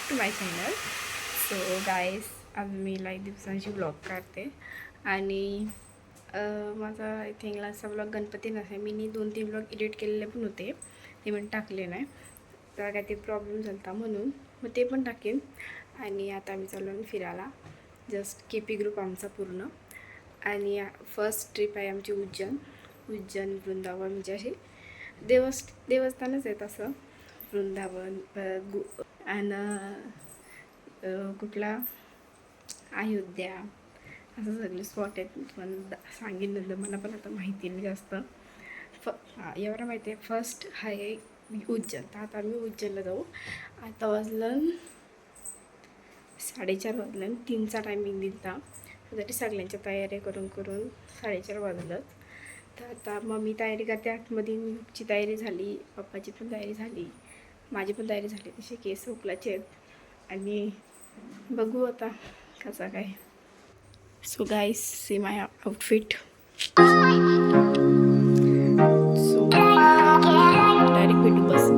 Back to my channel. So guys, आज मी like दिवसांची ब्लॉग काढते आणि माझा आय थिंक लास्टचा ब्लॉग गणपती नसे. मी 2-3 ब्लॉग एडिट केलेले पण होते, ते पण टाकले नाही. तर काहीतरी प्रॉब्लेम झाला होता म्हणून मग ते पण टाकेन. आणि आता आम्ही चाललो फिरायला. जस्ट KP ग्रुप आमचा पूर्ण. आणि फर्स्ट ट्रिप आहे आमची उज्जैन वृंदावन, म्हणजे अशी देवस्थानच आहेत असं. वृंदावन आणि कुठला अयोध्या असं सगळे स्पॉट आहेत. पण सांगितलं मला पण आता माहिती नाही जास्त. एवढं माहिती आहे. फर्स्ट आहे उज्जैन. तर आता आम्ही उज्जैनला जाऊ. आता वाजलं 4:30 वाजलं. 3चा टायमिंग दिला. त्यासाठी सगळ्यांच्या तयारी करून 4:30 वाजलं. तर आता मम्मी तयारी करते आतमध्ये. ची तयारी झाली, पप्पाची पण तयारी झाली, माझी पण तयारी झाली. तसे केस उकलाचे आहेत आणि बघू आता कसा काय. So guys, see my outfit. So direct भेटू बस.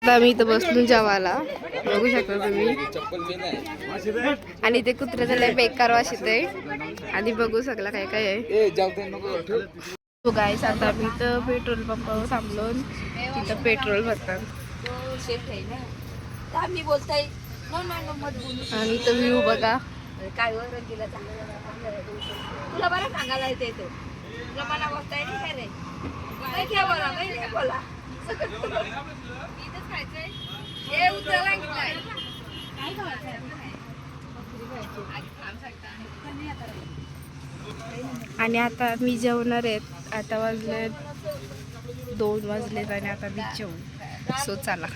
आम्ही इथं बसलो जेवायला, बघू शकता तुम्ही. आणि ते कुत्रे झाले बेकार वाशित आहे. आणि बघू सगळं काय काय आहे. तो गाईस, आता आम्ही इथं पेट्रोल पंपावर थांबलो. तिथं पेट्रोल भरतात. आणि इथं व्ह्यू बघा. काय तुला बरं सांगायला येते तुला मला बघताय नाही काय रे बोला आणि आता मी जेवणार आहेत. आता वाजले 2 वाजलेत आणि आता मी जेवू. सो चला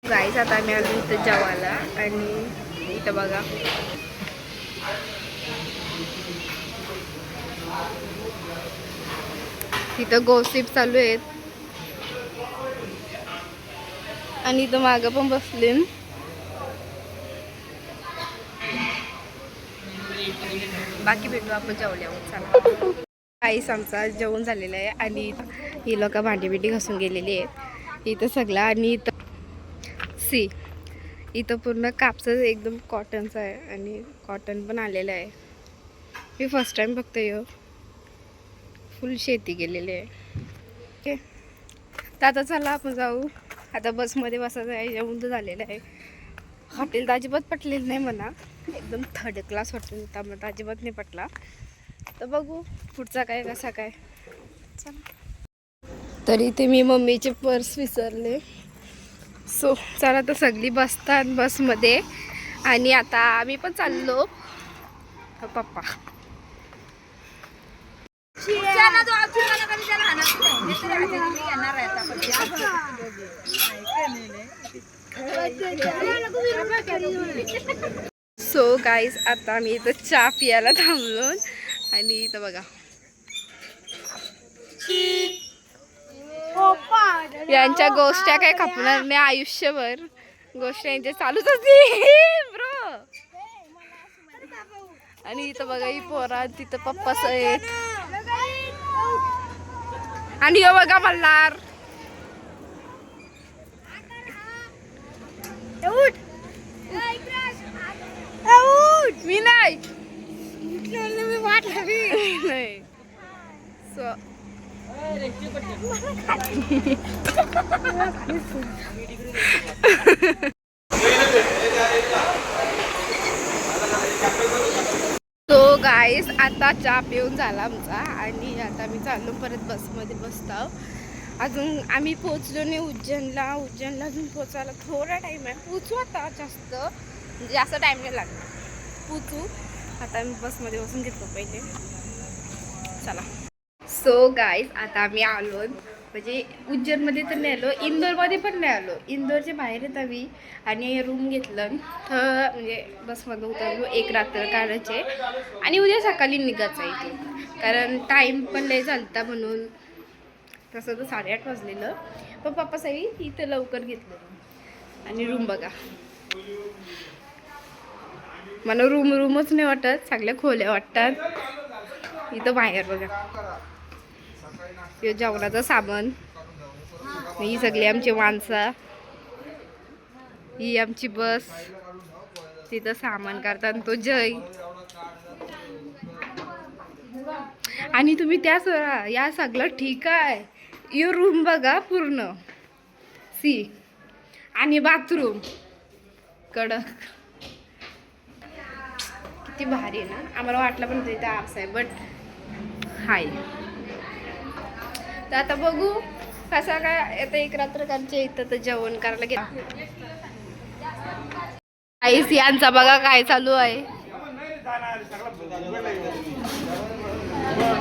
गाईस, आता आम्ही आलो इथं जेवायला. आणि इथं बघा, तिथं गोसिप चालू आहेत. आणि इथं मागं पण बसले. बाकी भेटू आपण जेवल्यावर. चला गाईस, आमचा जेवण झालेलं आहे. आणि ही लोक भांडी बिंडी घासून गेलेली आहेत इथं सगळं. आणि इथं इथं पूर्ण कापसाचं एकदम कॉटनचं आहे. आणि कॉटन पण आलेलं आहे. मी फर्स्ट टाइम बघते. फुल शेती गेलेली आहे. ओके, तर आता चला आपण जाऊ. आता बसमध्ये बसायचं आहे. जेवण तर झालेलं आहे. हॉटेल तर अजिबात पटलेलं नाही म्हणा. एकदम थर्ड क्लास हॉटेल होता, मला अजिबात नाही पटला. तर बघू पुढचा काय कसा काय. चला, तरी ते मी मम्मीचे पर्स विसरले. सो चला, तर सगळी बसतात बसमध्ये. आणि आता आम्ही पण चाललो. पप्पा सो गाईज, आता आम्ही इथं चहा पियाला थांबलो. आणि इथं बघा, यांच्या गोष्टी काय खपणार नाही आयुष्यभर. गोष्ट यांच्या चालूच असते ब्रो. आणि इथं बघा ही पोरा, तिथं पप्पा आहेत. आणि हे बघा मल्हार. मी नाही नाही. सो तो गाईस, आता चहा पिऊन झाला आमचा. आणि आता मी चाललो परत बसमध्ये बसतो. अजून आम्ही पोचलो नाही उज्जैनला. उज्जैनला अजून पोचायला थोडा टाईम आहे. पोचू आता, जास्त टाईम नाही लागणार. पोचू आता. आम्ही बसमध्ये बसून घेतलो पहिले. चला. सो गाईज आता आम्ही आलो, म्हणजे उज्जैनमध्ये तर नाही आलो, इंदोरमध्ये पण नाही आलो. इंदोरच्या बाहेर येत आम्ही आणि रूम घेतलं. तर म्हणजे बसमध्ये उतरलो. 1 रात्र काढायचे आणि उद्या सकाळी निघायचं इथे, कारण टाईम पण लय झालता म्हणून. तसं तर 8:30 वाजलेलं, पण पप्पा सगळी इथं लवकर घेतलं. आणि रूम बघा, मला रूमच नाही वाटत, सगळ्या खोल्या वाटतात. इथं बाहेर बघा, हे जेवणाचं सामान, ही सगळी आमची माणसं, ही आमची बस, तिथं सामान करतात तो जय. आणि तुम्ही या सगळं ठीक आहे. यो रूम बघा पूर्ण सी, आणि बाथरूम कडक, किती भारी आहे ना. आम्हाला वाटलं पण तिथे आरसा आहे, बट हाय. तर आता बघू कसं काय. आता 1 रात्र कालचे इथं तर जेवण करायला गेला. आईस यांचा बघा काय चालू आहे.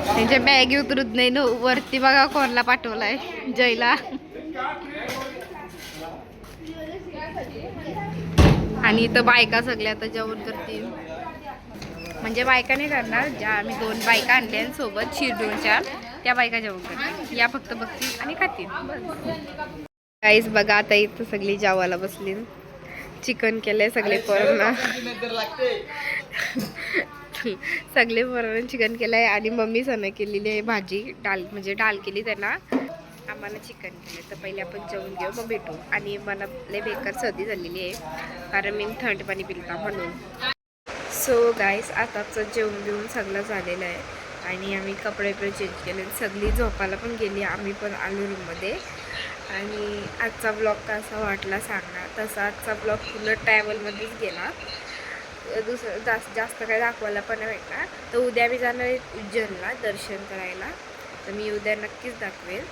त्यांच्या बॅगी उतरत नाही ना. वरती बघा कोणला पाठवलाय, जयला. आणि इथं बायका सगळ्या आता जेवण करतील. म्हणजे बायका नाही करणार, ज्या आम्ही 2 बायका आणल्या सोबत शिरडूरच्या, त्या बायका जेवण करतील. या फक्त बघतील आणि खातील बस. काहीच बघा आता इथं सगळी जेवायला बसली. चिकन केलंय सगळे पोरांना. सगळे पोरांना चिकन केलंय. आणि मम्मी सण केलेली आहे भाजी, डाल केली त्यांना. आम्हाला चिकन केलं. तर पहिले आपण जेवून घेऊ, मग भेटू. आणि मला लय बेकार सर्दी झालेली आहे, कारण मी थंड पाणी पिलता म्हणून. सो गाईस आताचं जेवण घेऊन सगळं झालेलं आहे. आणि आम्ही कपडे पण चेंज केले, सगळी झोपायला पण गेली. आम्ही पण आलो रूममध्ये. आणि आजचा ब्लॉग कसा वाटला सांगा. तसा आजचा ब्लॉग पूर्ण ट्रॅव्हलमध्येच गेला. जास्त काही दाखवायला पण नाही भेटणार. तर उद्या मी जाणार आहे उज्जैनला दर्शन करायला, तर मी उद्या नक्कीच दाखवेल.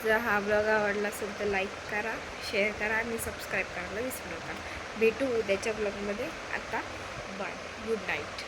जर हा ब्लॉग आवडला असेल तर लाईक करा, शेअर करा आणि सबस्क्राईब करायला विसरू नका. भेटू उद्याच्या ब्लॉगमध्ये. आता बाय, गुड नाईट.